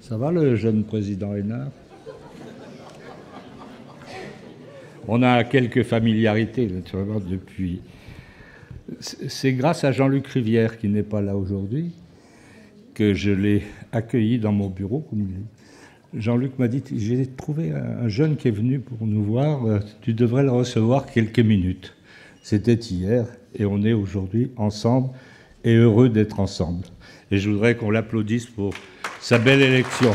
Ça va, le jeune président Hénard? On a quelques familiarités, naturellement, depuis. C'est grâce à Jean-Luc Rivière, qui n'est pas là aujourd'hui, que je l'ai accueilli dans mon bureau. Jean-Luc m'a dit, j'ai trouvé un jeune qui est venu pour nous voir, tu devrais le recevoir quelques minutes. C'était hier, et on est aujourd'hui ensemble, et heureux d'être ensemble. Et je voudrais qu'on l'applaudisse pour sa belle élection.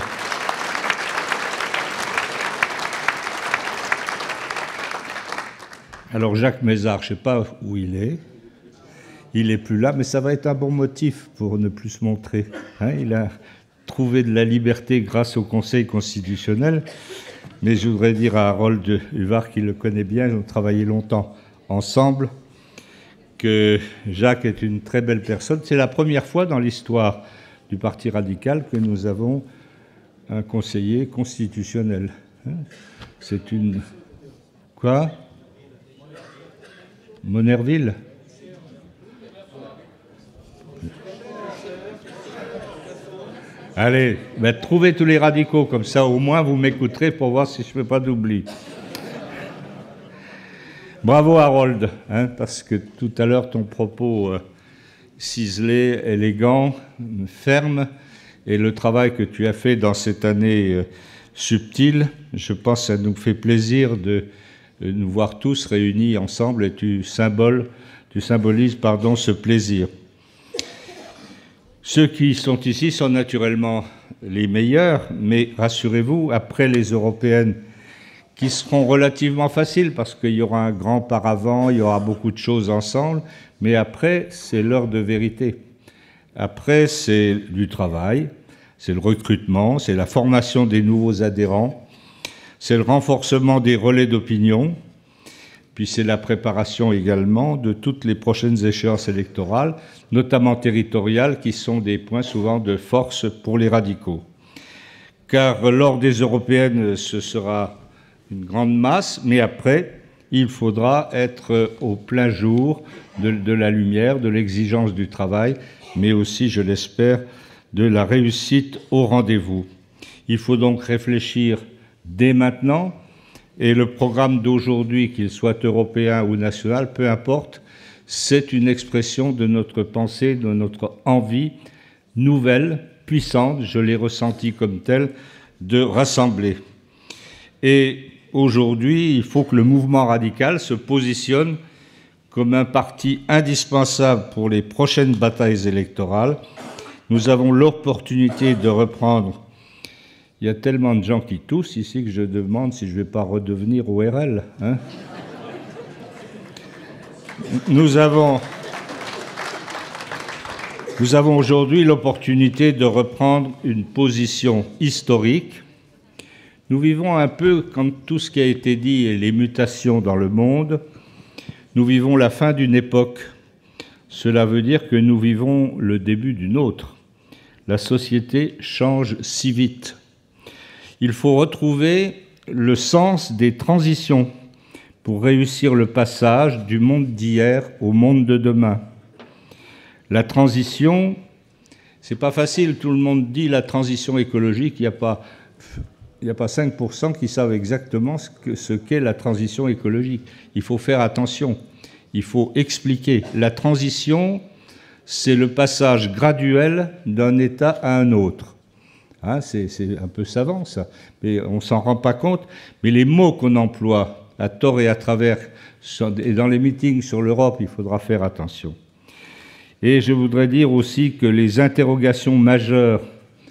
Alors Jacques Mézard, je ne sais pas où il est. Il n'est plus là, mais ça va être un bon motif pour ne plus se montrer. Il a trouvé de la liberté grâce au Conseil constitutionnel. Mais je voudrais dire à Harold Huvar, qui le connaît bien, ils ont travaillé longtemps ensemble, que Jacques est une très belle personne. C'est la première fois dans l'histoire du Parti radical que nous avons un conseiller constitutionnel. C'est une... Quoi ? Monerville ? Allez, trouvez tous les radicaux, comme ça au moins vous m'écouterez pour voir si je ne fais pas d'oubli. Bravo Harold, parce que tout à l'heure ton propos ciselé, élégant, ferme, et le travail que tu as fait dans cette année subtile, je pense que ça nous fait plaisir de nous voir tous réunis ensemble, et tu symbolises ce plaisir. Ceux qui sont ici sont naturellement les meilleurs, mais rassurez-vous, après les européennes, qui seront relativement faciles, parce qu'il y aura un grand paravent, il y aura beaucoup de choses ensemble, mais après, c'est l'heure de vérité. Après, c'est du travail, c'est le recrutement, c'est la formation des nouveaux adhérents, c'est le renforcement des relais d'opinion, puis c'est la préparation également de toutes les prochaines échéances électorales, notamment territoriales, qui sont des points souvent de force pour les radicaux. Car lors des européennes, ce sera une grande masse, mais après, il faudra être au plein jour de la lumière, de l'exigence du travail, mais aussi, je l'espère, de la réussite au rendez-vous. Il faut donc réfléchir dès maintenant, et le programme d'aujourd'hui, qu'il soit européen ou national, peu importe, c'est une expression de notre pensée, de notre envie nouvelle, puissante, je l'ai ressenti comme telle, de rassembler. Et aujourd'hui, il faut que le mouvement radical se positionne comme un parti indispensable pour les prochaines batailles électorales. Nous avons l'opportunité de reprendre. Il y a tellement de gens qui toussent ici que je demande si je ne vais pas redevenir ORL. Nous avons aujourd'hui l'opportunité de reprendre une position historique. Nous vivons un peu comme tout ce qui a été dit et les mutations dans le monde. Nous vivons la fin d'une époque. Cela veut dire que nous vivons le début d'une autre. La société change si vite. Il faut retrouver le sens des transitions pour réussir le passage du monde d'hier au monde de demain. La transition, c'est pas facile. Tout le monde dit la transition écologique. Il n'y a pas 5% qui savent exactement ce qu'est la transition écologique. Il faut faire attention. Il faut expliquer. La transition, c'est le passage graduel d'un état à un autre. C'est un peu savant, ça. Mais on ne s'en rend pas compte. Mais les mots qu'on emploie à tort et à travers, et dans les meetings sur l'Europe, il faudra faire attention. Et je voudrais dire aussi que les interrogations majeures,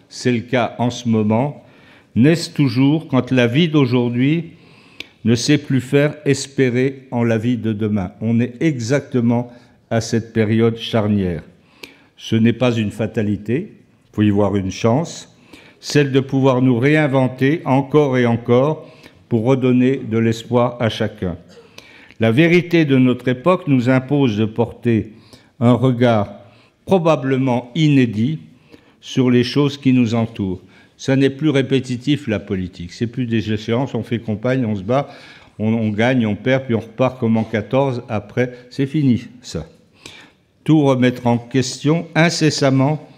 c'est le cas en ce moment, naissent toujours quand la vie d'aujourd'hui ne sait plus faire espérer en la vie de demain. On est exactement à cette période charnière. Ce n'est pas une fatalité, il faut y voir une chance, celle de pouvoir nous réinventer encore et encore pour redonner de l'espoir à chacun. La vérité de notre époque nous impose de porter un regard probablement inédit sur les choses qui nous entourent. Ça n'est plus répétitif, la politique. C'est plus des échéances, on fait campagne, on se bat, on gagne, on perd, puis on repart comme en 14. Après, c'est fini, ça. Tout remettre en question incessamment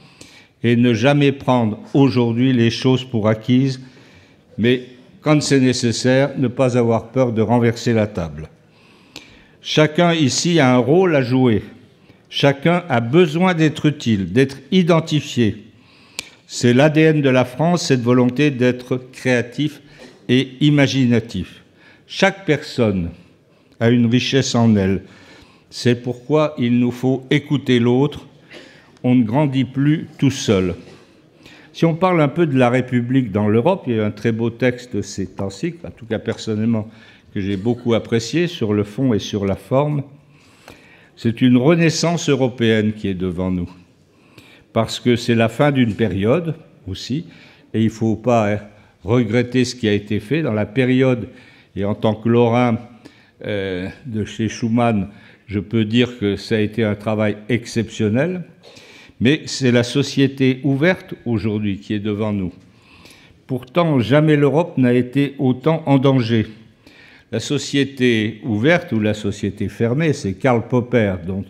et ne jamais prendre aujourd'hui les choses pour acquises, mais quand c'est nécessaire, ne pas avoir peur de renverser la table. Chacun ici a un rôle à jouer. Chacun a besoin d'être utile, d'être identifié. C'est l'ADN de la France, cette volonté d'être créatif et imaginatif. Chaque personne a une richesse en elle. C'est pourquoi il nous faut écouter l'autre. On ne grandit plus tout seul. Si on parle un peu de la République dans l'Europe, il y a un très beau texte ces temps-ci, en tout cas personnellement, que j'ai beaucoup apprécié sur le fond et sur la forme. C'est une renaissance européenne qui est devant nous, parce que c'est la fin d'une période aussi, et il ne faut pas regretter ce qui a été fait dans la période. Et en tant que Lorrain de chez Schumann, je peux dire que ça a été un travail exceptionnel, mais c'est la société ouverte aujourd'hui qui est devant nous. Pourtant, jamais l'Europe n'a été autant en danger. La société ouverte ou la société fermée, c'est Karl Popper, dont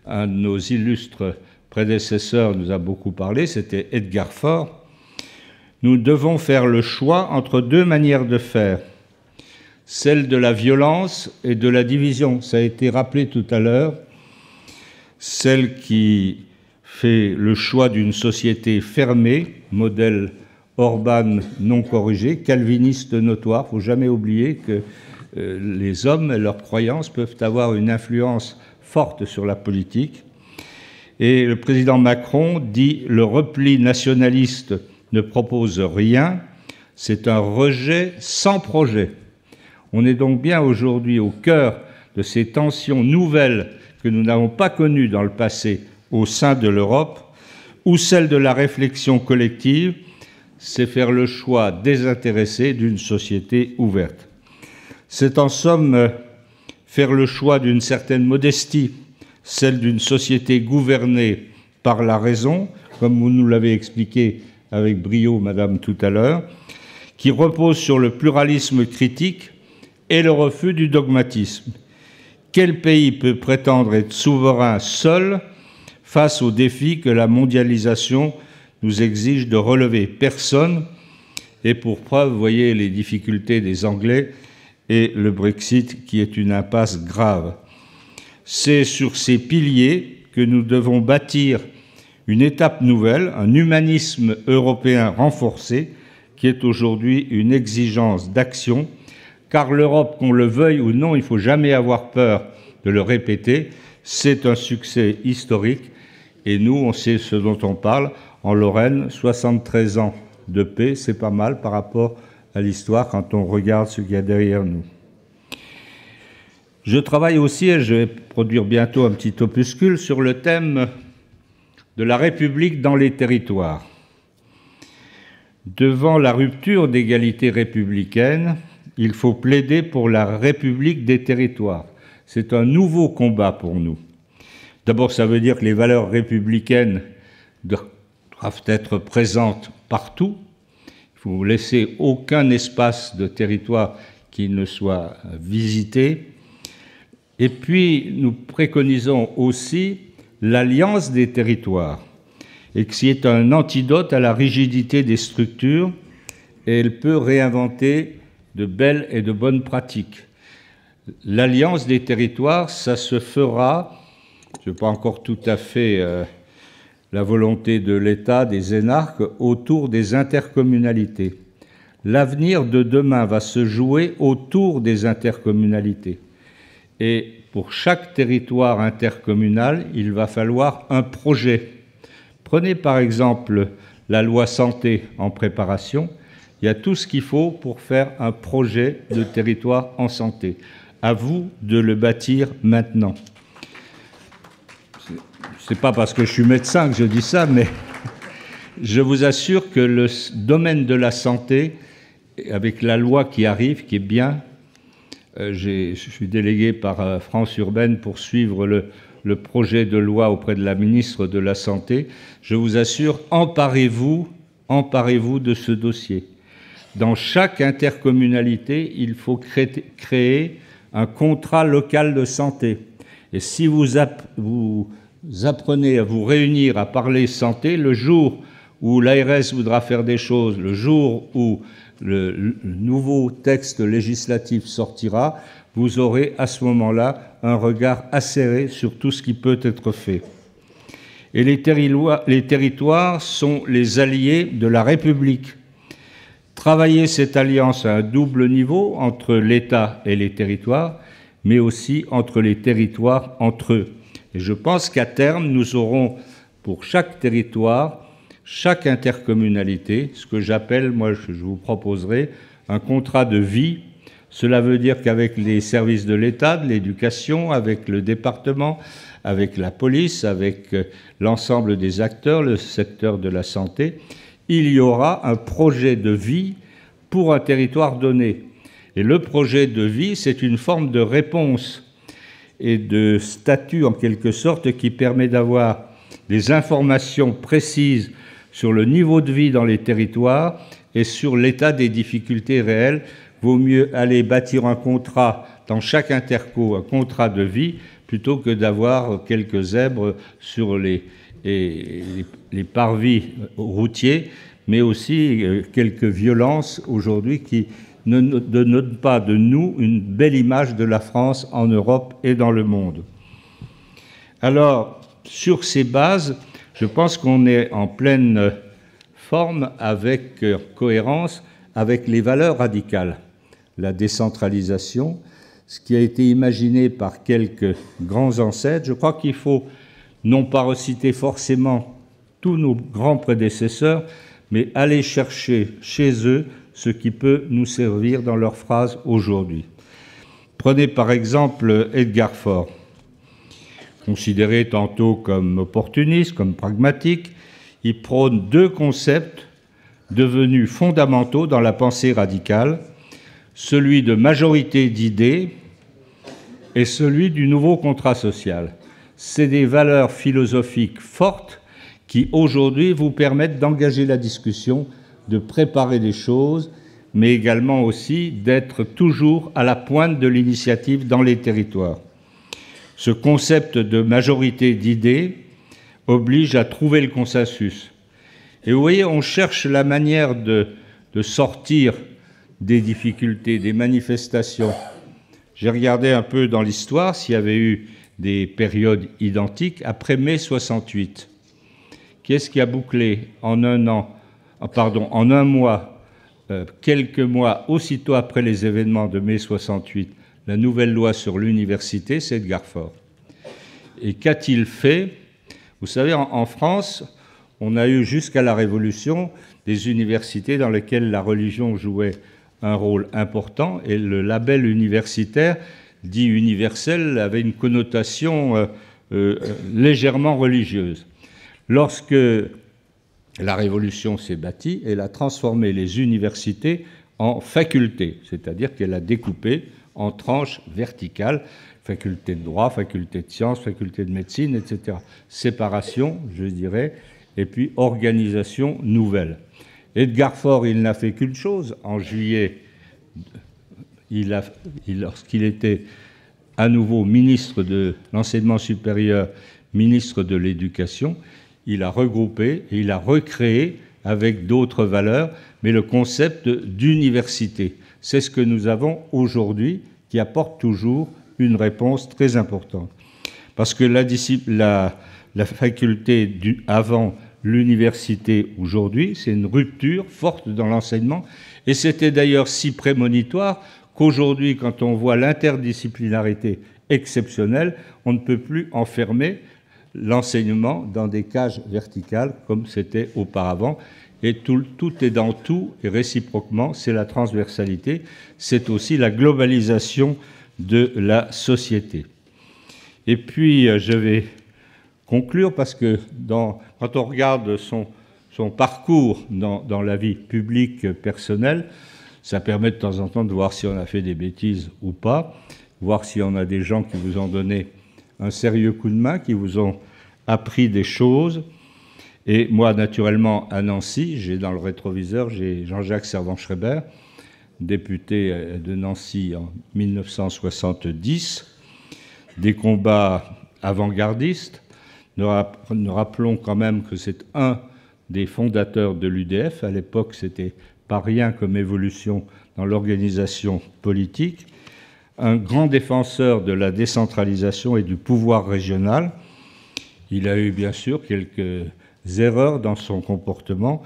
un de nos illustres prédécesseurs nous a beaucoup parlé, c'était Edgar Faure. Nous devons faire le choix entre deux manières de faire, celle de la violence et de la division. Ça a été rappelé tout à l'heure, celle qui fait le choix d'une société fermée, modèle Orban non corrigé, calviniste notoire. Il ne faut jamais oublier que les hommes et leurs croyances peuvent avoir une influence forte sur la politique. Et le président Macron dit « le repli nationaliste ne propose rien, c'est un rejet sans projet ». On est donc bien aujourd'hui au cœur de ces tensions nouvelles que nous n'avons pas connues dans le passé au sein de l'Europe, ou celle de la réflexion collective, c'est faire le choix désintéressé d'une société ouverte. C'est en somme faire le choix d'une certaine modestie, celle d'une société gouvernée par la raison, comme vous nous l'avez expliqué avec brio, Madame, tout à l'heure, qui repose sur le pluralisme critique et le refus du dogmatisme. Quel pays peut prétendre être souverain seul face aux défis que la mondialisation nous exige de relever? Personne. Et pour preuve, vous voyez les difficultés des Anglais et le Brexit qui est une impasse grave. C'est sur ces piliers que nous devons bâtir une étape nouvelle, un humanisme européen renforcé, qui est aujourd'hui une exigence d'action, car l'Europe, qu'on le veuille ou non, il ne faut jamais avoir peur de le répéter, c'est un succès historique, et nous, on sait ce dont on parle. En Lorraine, 73 ans de paix, c'est pas mal par rapport à l'histoire quand on regarde ce qu'il y a derrière nous. Je travaille aussi, et je vais produire bientôt un petit opuscule, sur le thème de la République dans les territoires. Devant la rupture d'égalité républicaine, il faut plaider pour la République des territoires. C'est un nouveau combat pour nous. D'abord, ça veut dire que les valeurs républicaines doivent être présentes partout. Il faut laisser aucun espace de territoire qui ne soit visité. Et puis, nous préconisons aussi l'alliance des territoires, et que c'est un antidote à la rigidité des structures, et elle peut réinventer de belles et de bonnes pratiques. L'alliance des territoires, ça se fera, je n'ai pas encore tout à fait la volonté de l'État, des énarques, autour des intercommunalités. L'avenir de demain va se jouer autour des intercommunalités. Et pour chaque territoire intercommunal, il va falloir un projet. Prenez par exemple la loi santé en préparation. Il y a tout ce qu'il faut pour faire un projet de territoire en santé. À vous de le bâtir maintenant. Ce n'est pas parce que je suis médecin que je dis ça, mais je vous assure que le domaine de la santé, avec la loi qui arrive, qui est bien, je suis délégué par France Urbaine pour suivre le projet de loi auprès de la ministre de la Santé. Je vous assure, emparez-vous de ce dossier. Dans chaque intercommunalité, il faut créer un contrat local de santé. Et si vous apprenez à vous réunir, à parler santé, le jour où l'ARS voudra faire des choses, le jour où le nouveau texte législatif sortira, vous aurez à ce moment-là un regard acéré sur tout ce qui peut être fait. Et les territoires sont les alliés de la République. Travailler cette alliance à un double niveau entre l'État et les territoires, mais aussi entre les territoires entre eux. Et je pense qu'à terme, nous aurons pour chaque territoire, chaque intercommunalité, ce que j'appelle, moi je vous proposerai, un contrat de vie. Cela veut dire qu'avec les services de l'État, de l'éducation, avec le département, avec la police, avec l'ensemble des acteurs, le secteur de la santé, il y aura un projet de vie pour un territoire donné. Et le projet de vie, c'est une forme de réponse et de statut, en quelque sorte, qui permet d'avoir des informations précises sur le niveau de vie dans les territoires et sur l'état des difficultés réelles. Vaut mieux aller bâtir un contrat dans chaque interco, un contrat de vie, plutôt que d'avoir quelques zèbres sur les parvis routiers, mais aussi quelques violences aujourd'hui qui ne donnent pas de nous une belle image de la France en Europe et dans le monde. Alors, sur ces bases, je pense qu'on est en pleine forme, avec cohérence, avec les valeurs radicales. La décentralisation, ce qui a été imaginé par quelques grands ancêtres. Je crois qu'il faut non pas reciter forcément tous nos grands prédécesseurs, mais aller chercher chez eux ce qui peut nous servir dans leurs phrases aujourd'hui. Prenez par exemple Edgar Faure, considéré tantôt comme opportuniste, comme pragmatique. Il prône deux concepts devenus fondamentaux dans la pensée radicale, celui de majorité d'idées et celui du nouveau contrat social. C'est des valeurs philosophiques fortes qui, aujourd'hui, vous permettent d'engager la discussion, de préparer des choses, mais également aussi d'être toujours à la pointe de l'initiative dans les territoires. Ce concept de majorité d'idées oblige à trouver le consensus. Et vous voyez, on cherche la manière de sortir des difficultés, des manifestations. J'ai regardé un peu dans l'histoire s'il y avait eu des périodes identiques après mai 68. Qu'est-ce qui a bouclé en un mois, quelques mois aussitôt après les événements de mai 68, la nouvelle loi sur l'université? C'est Edgar Faure. Et qu'a-t-il fait? Vous savez, en France, on a eu jusqu'à la Révolution des universités dans lesquelles la religion jouait un rôle important, et le label universitaire, dit universel, avait une connotation légèrement religieuse. Lorsque la Révolution s'est bâtie, elle a transformé les universités en facultés, c'est-à-dire qu'elle a découpé en tranches verticales, faculté de droit, faculté de sciences, faculté de médecine, etc. Séparation, je dirais, et puis organisation nouvelle. Edgar Faure, il n'a fait qu'une chose. En juillet, lorsqu'il était à nouveau ministre de l'enseignement supérieur, ministre de l'éducation, il a regroupé et il a recréé avec d'autres valeurs, mais le concept d'université. C'est ce que nous avons aujourd'hui, qui apporte toujours une réponse très importante. Parce que la faculté avant l'université aujourd'hui, c'est une rupture forte dans l'enseignement, et c'était d'ailleurs si prémonitoire qu'aujourd'hui, quand on voit l'interdisciplinarité exceptionnelle, on ne peut plus enfermer l'enseignement dans des cages verticales comme c'était auparavant, et tout est dans tout, et réciproquement, c'est la transversalité, c'est aussi la globalisation de la société. Et puis, je vais conclure parce que quand on regarde son parcours dans la vie publique personnelle, ça permet de temps en temps de voir si on a fait des bêtises ou pas, voir si on a des gens qui vous ont donné un sérieux coup de main, qui vous ont appris des choses. Et moi, naturellement, à Nancy, j'ai dans le rétroviseur, j'ai Jean-Jacques Servan-Schreiber, député de Nancy en 1970, des combats avant-gardistes. Nous rappelons quand même que c'est un des fondateurs de l'UDF. À l'époque, c'était pas rien comme évolution dans l'organisation politique. Un grand défenseur de la décentralisation et du pouvoir régional. Il a eu bien sûr quelques erreurs dans son comportement,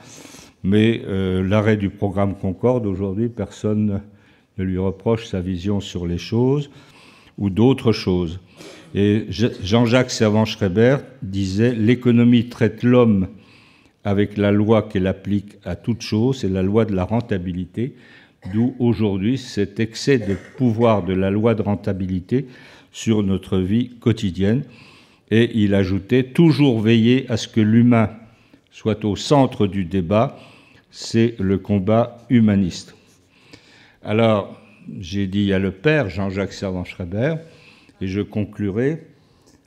mais l'arrêt du programme Concorde, aujourd'hui, personne ne lui reproche sa vision sur les choses ou d'autres choses. Et Jean-Jacques Servan-Schreiber disait « L'économie traite l'homme avec la loi qu'elle applique à toute chose, c'est la loi de la rentabilité », d'où aujourd'hui cet excès de pouvoir de la loi de rentabilité sur notre vie quotidienne. Et il ajoutait « Toujours veiller à ce que l'humain soit au centre du débat, c'est le combat humaniste ». Alors, j'ai dit, il y a le père, Jean-Jacques Servan-Schreiber, et je conclurai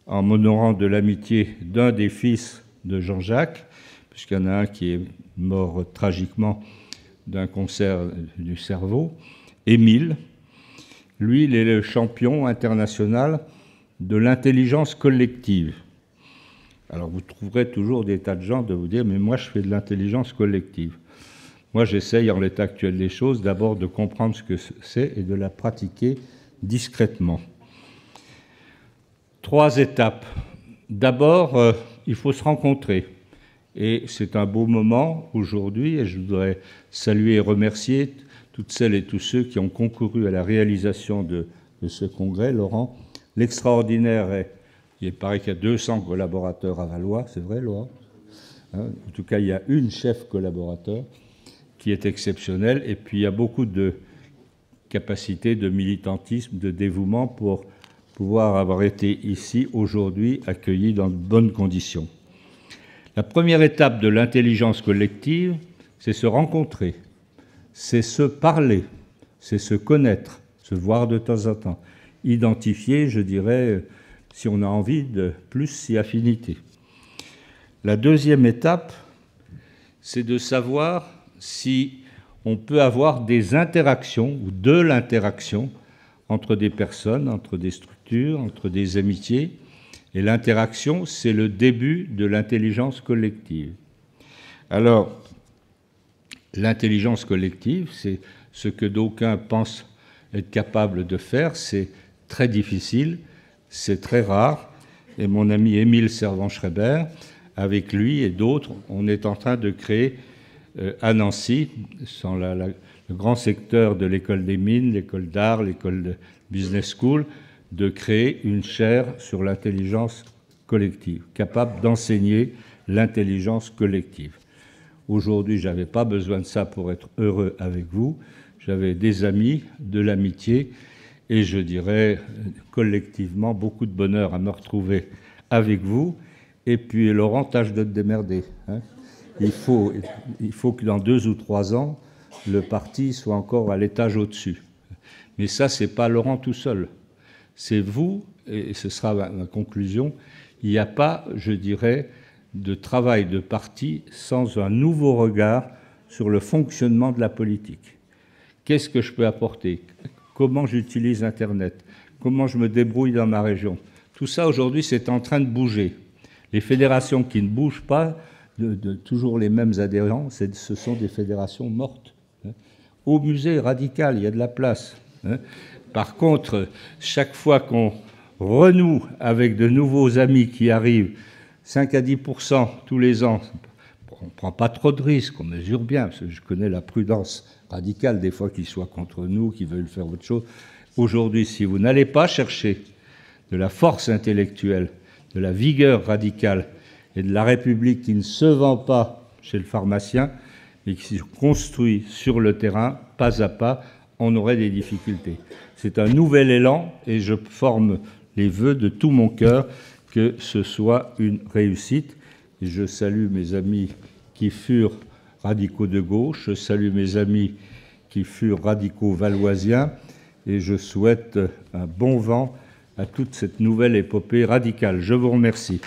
en m'honorant de l'amitié d'un des fils de Jean-Jacques, puisqu'il y en a un qui est mort tragiquement d'un cancer du cerveau, Émile. Lui, il est le champion international de l'intelligence collective. Alors, vous trouverez toujours des tas de gens de vous dire « mais moi, je fais de l'intelligence collective ». Moi, j'essaye, en l'état actuel des choses, d'abord de comprendre ce que c'est et de la pratiquer discrètement. 3 étapes. D'abord, il faut se rencontrer. Et c'est un beau moment aujourd'hui, et je voudrais saluer et remercier toutes celles et tous ceux qui ont concouru à la réalisation de ce congrès. Laurent, l'extraordinaire est, il paraît qu'il y a 200 collaborateurs à Valois, c'est vrai, Laurent, hein, en tout cas, il y a une chef collaborateur qui est exceptionnelle, et puis il y a beaucoup de capacité, de militantisme, de dévouement pour pouvoir avoir été ici aujourd'hui accueillis dans de bonnes conditions. La première étape de l'intelligence collective, c'est se rencontrer, c'est se parler, c'est se connaître, se voir de temps en temps, identifier, je dirais, si on a envie, de plus si affinité. La deuxième étape, c'est de savoir si on peut avoir des interactions ou de l'interaction entre des personnes, entre des structures, entre des amitiés. Et l'interaction, c'est le début de l'intelligence collective. Alors, l'intelligence collective, c'est ce que d'aucuns pensent être capables de faire. C'est très difficile, c'est très rare. Et mon ami Émile Servan-Schreiber, avec lui et d'autres, on est en train de créer à Nancy, dans le grand secteur de l'école des mines, l'école d'art, l'école de business school, de créer une chaire sur l'intelligence collective, capable d'enseigner l'intelligence collective. Aujourd'hui, je n'avais pas besoin de ça pour être heureux avec vous. J'avais des amis, de l'amitié, et je dirais collectivement beaucoup de bonheur à me retrouver avec vous. Et puis, Laurent, tâche de te démerder, hein. Il faut que dans 2 ou 3 ans, le parti soit encore à l'étage au-dessus. Mais ça, ce n'est pas Laurent tout seul. C'est vous, et ce sera ma conclusion, il n'y a pas, je dirais, de travail de parti sans un nouveau regard sur le fonctionnement de la politique. Qu'est-ce que je peux apporter? Comment j'utilise Internet? Comment je me débrouille dans ma région? Tout ça, aujourd'hui, c'est en train de bouger. Les fédérations qui ne bougent pas, de toujours les mêmes adhérents, ce sont des fédérations mortes. Au musée radical, il y a de la place. Par contre, chaque fois qu'on renoue avec de nouveaux amis qui arrivent, 5 à 10% tous les ans, on ne prend pas trop de risques, on mesure bien, parce que je connais la prudence radicale des fois qu'ils soient contre nous, qu'ils veulent faire autre chose. Aujourd'hui, si vous n'allez pas chercher de la force intellectuelle, de la vigueur radicale et de la République qui ne se vend pas chez le pharmacien, mais qui se construit sur le terrain, pas à pas, on aurait des difficultés. C'est un nouvel élan et je forme les vœux de tout mon cœur que ce soit une réussite. Et je salue mes amis qui furent radicaux de gauche, je salue mes amis qui furent radicaux valoisiens et je souhaite un bon vent à toute cette nouvelle épopée radicale. Je vous remercie.